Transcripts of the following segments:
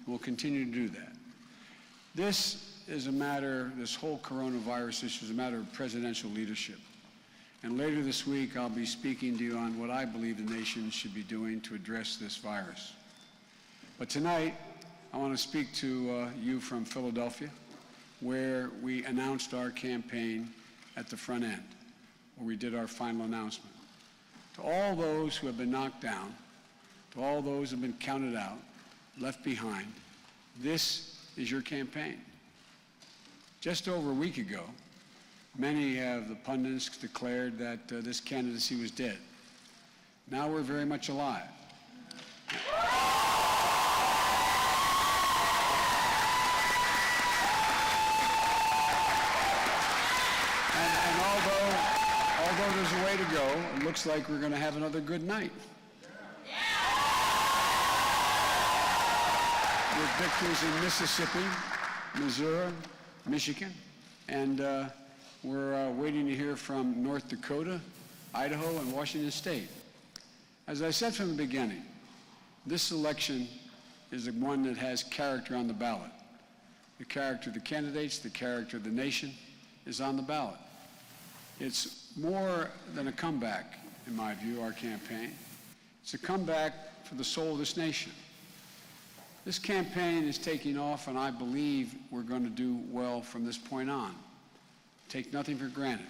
We'll continue to do that. This whole coronavirus issue is a matter of presidential leadership. And later this week, I'll be speaking to you on what I believe the nation should be doing to address this virus. But tonight, I want to speak to you from Philadelphia, where we announced our campaign at the front end, where we did our final announcement. To all those who have been knocked down, to all those who have been counted out, left behind, this is your campaign. Just over a week ago, many of the pundits declared that this candidacy was dead. Now we're very much alive. And although there's a way to go, it looks like we're going to have another good night. With victories in Mississippi, Missouri, Michigan, and we're waiting to hear from North Dakota, Idaho, and Washington State. As I said from the beginning, this election is the one that has character on the ballot. The character of the candidates, the character of the nation is on the ballot. It's more than a comeback, in my view, our campaign. It's a comeback for the soul of this nation. This campaign is taking off, and I believe we're going to do well from this point on. Take nothing for granted.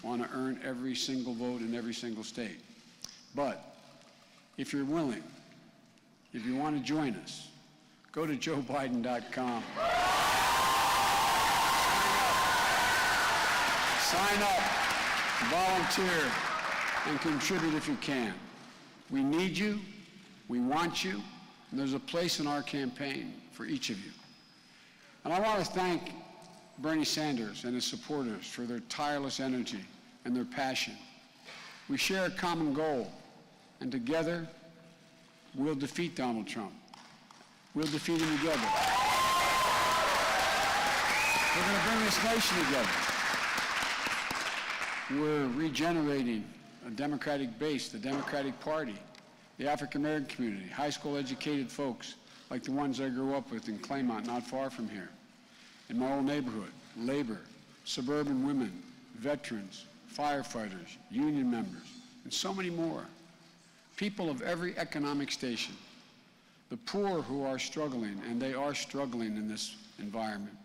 Want to earn every single vote in every single state. But if you're willing, if you want to join us, go to joebiden.com. Sign up, volunteer, and contribute if you can. We need you, we want you, and there's a place in our campaign for each of you. And I want to thank Bernie Sanders and his supporters for their tireless energy and their passion. We share a common goal, and together we'll defeat Donald Trump. We'll defeat him together. We're going to bring this nation together. We're regenerating a Democratic base, the Democratic Party, the African American community, high school educated folks like the ones I grew up with in Claymont, not far from here. In my old neighborhood, labor, suburban women, veterans, firefighters, union members, and so many more. People of every economic station. The poor who are struggling, and they are struggling in this environment.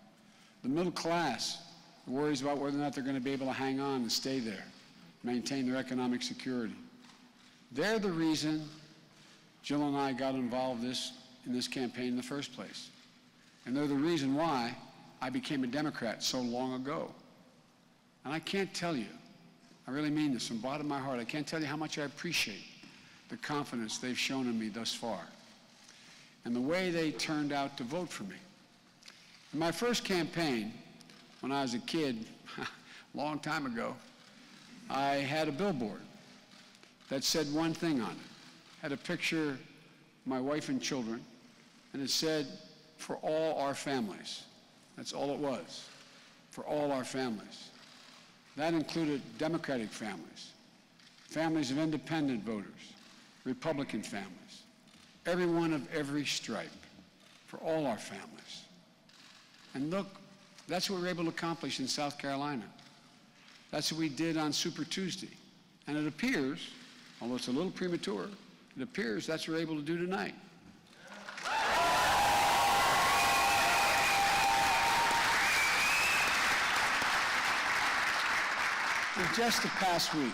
The middle class who worries about whether or not they're going to be able to hang on and stay there, maintain their economic security. They're the reason Jill and I got involved in this campaign in the first place. And they're the reason why I became a Democrat so long ago. And I can't tell you, I really mean this from the bottom of my heart, I can't tell you how much I appreciate the confidence they've shown in me thus far and the way they turned out to vote for me. In my first campaign, when I was a kid, a long time ago, I had a billboard that said one thing on it. Had a picture of my wife and children, and it said, "For all our families." That's all it was, for all our families. That included Democratic families, families of independent voters, Republican families, everyone of every stripe, for all our families. And look, that's what we were able to accomplish in South Carolina. That's what we did on Super Tuesday. And it appears, although it's a little premature, it appears that's what we're able to do tonight. In just the past week,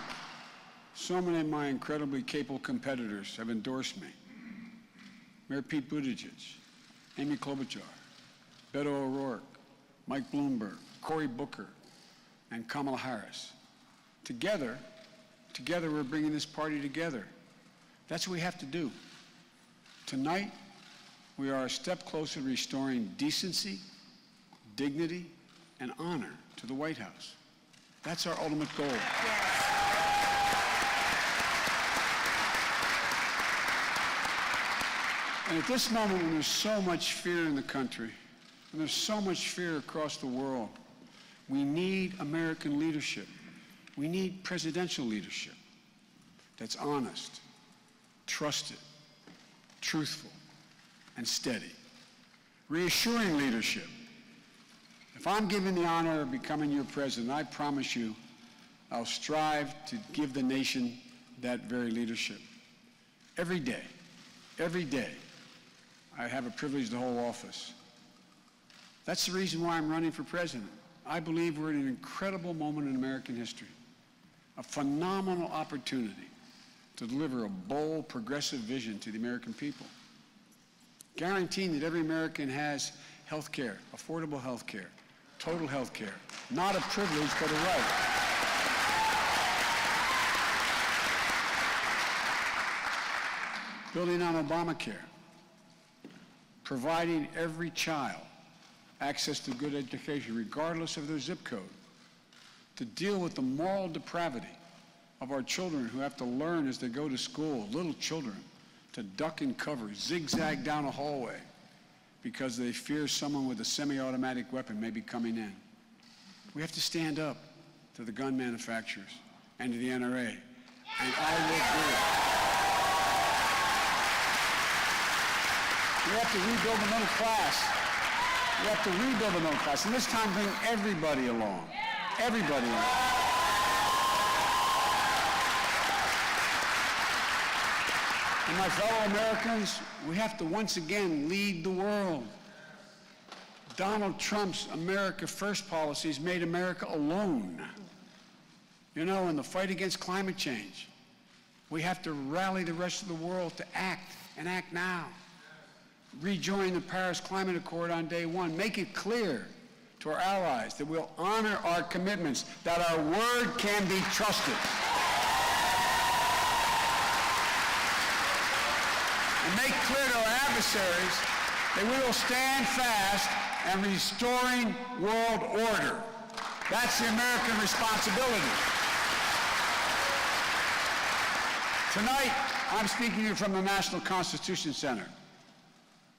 so many of my incredibly capable competitors have endorsed me. Mayor Pete Buttigieg, Amy Klobuchar, Beto O'Rourke, Mike Bloomberg, Cory Booker, and Kamala Harris. Together we're bringing this party together. That's what we have to do. Tonight, we are a step closer to restoring decency, dignity, and honor to the White House. That's our ultimate goal. And at this moment, when there's so much fear in the country, and there's so much fear across the world, we need American leadership. We need presidential leadership that's honest, trusted, truthful, and steady. reassuring leadership. If I'm given the honor of becoming your president, I promise you I'll strive to give the nation that very leadership. Every day, I have a privilege to hold office. That's the reason why I'm running for president. I believe we're in an incredible moment in American history, a phenomenal opportunity to deliver a bold, progressive vision to the American people, guaranteeing that every American has health care, affordable health care, total health care, not a privilege but a right. Building on Obamacare, providing every child access to good education regardless of their zip code, to deal with the moral depravity of our children who have to learn as they go to school, little children, to duck and cover, zigzag down a hallway because they fear someone with a semi-automatic weapon may be coming in. We have to stand up to the gun manufacturers and to the NRA, and I will do it. We have to rebuild the middle class. We have to rebuild the middle class, and this time bring everybody along. Everybody along. And my fellow Americans, we have to once again lead the world. Donald Trump's America First policies made America alone. You know, in the fight against climate change, we have to rally the rest of the world to act, and act now. Rejoin the Paris Climate Accord on day one. Make it clear to our allies that we'll honor our commitments, that our word can be trusted. And make clear to our adversaries that we will stand fast in restoring world order. That's the American responsibility. Tonight, I'm speaking to you from the National Constitution Center,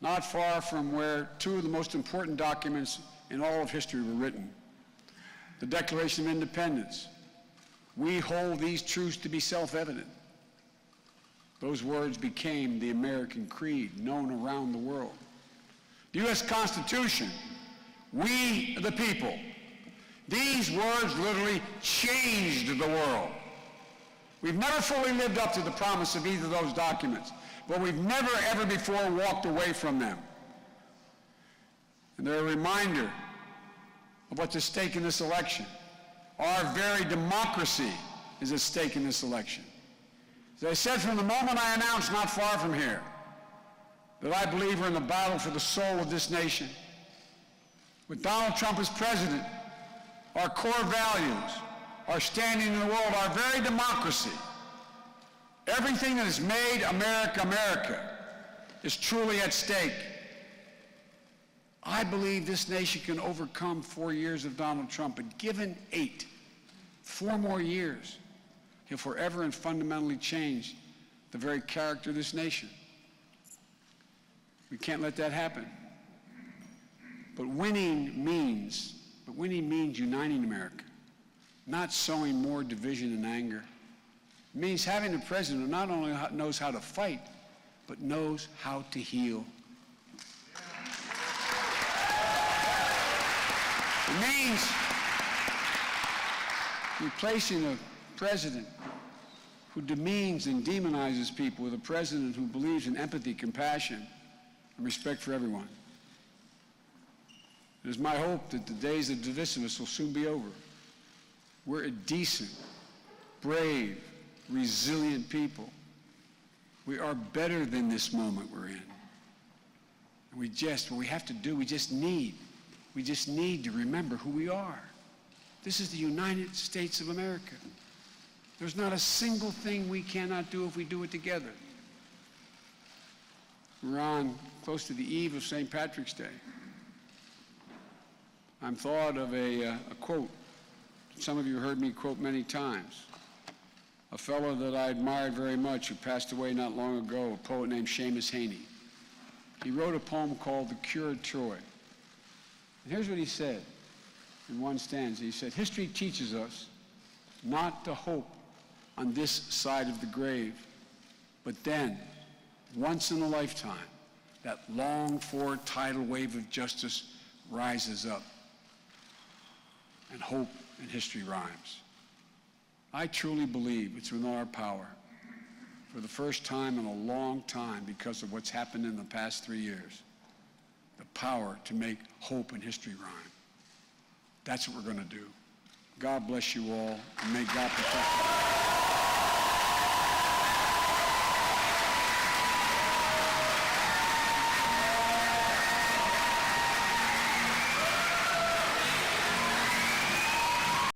not far from where two of the most important documents in all of history were written. The Declaration of Independence. We hold these truths to be self-evident. Those words became the American creed, known around the world. The U.S. Constitution, we the people. These words literally changed the world. We've never fully lived up to the promise of either of those documents, but we've never, ever before walked away from them. And they're a reminder of what's at stake in this election. Our very democracy is at stake in this election. As I said from the moment I announced not far from here that I believe we're in the battle for the soul of this nation. With Donald Trump as president, our core values, our standing in the world, our very democracy, everything that has made America, America, is truly at stake. I believe this nation can overcome 4 years of Donald Trump, but given 4 more years, he'll forever and fundamentally change the very character of this nation. We can't let that happen. But winning means uniting America, not sowing more division and anger. It means having a president who not only knows how to fight, but knows how to heal. It means replacing a president who demeans and demonizes people with a president who believes in empathy, compassion, and respect for everyone. It is my hope that the days of divisiveness will soon be over. We're a decent, brave, resilient people. We are better than this moment we're in. And we just need to remember who we are. This is the United States of America. There's not a single thing we cannot do if we do it together. We're on close to the eve of St. Patrick's Day. I'm thought of a quote that some of you heard me quote many times. A fellow that I admired very much who passed away not long ago, a poet named Seamus Heaney. He wrote a poem called The Cure of Troy. And here's what he said in one stanza. He said, "History teaches us not to hope on this side of the grave, but then, once in a lifetime, that longed-for tidal wave of justice rises up, and hope and history rhymes. I truly believe it's within our power, for the first time in a long time because of what's happened in the past 3 years, the power to make hope and history rhyme. That's what we're going to do. God bless you all, and may God protect you.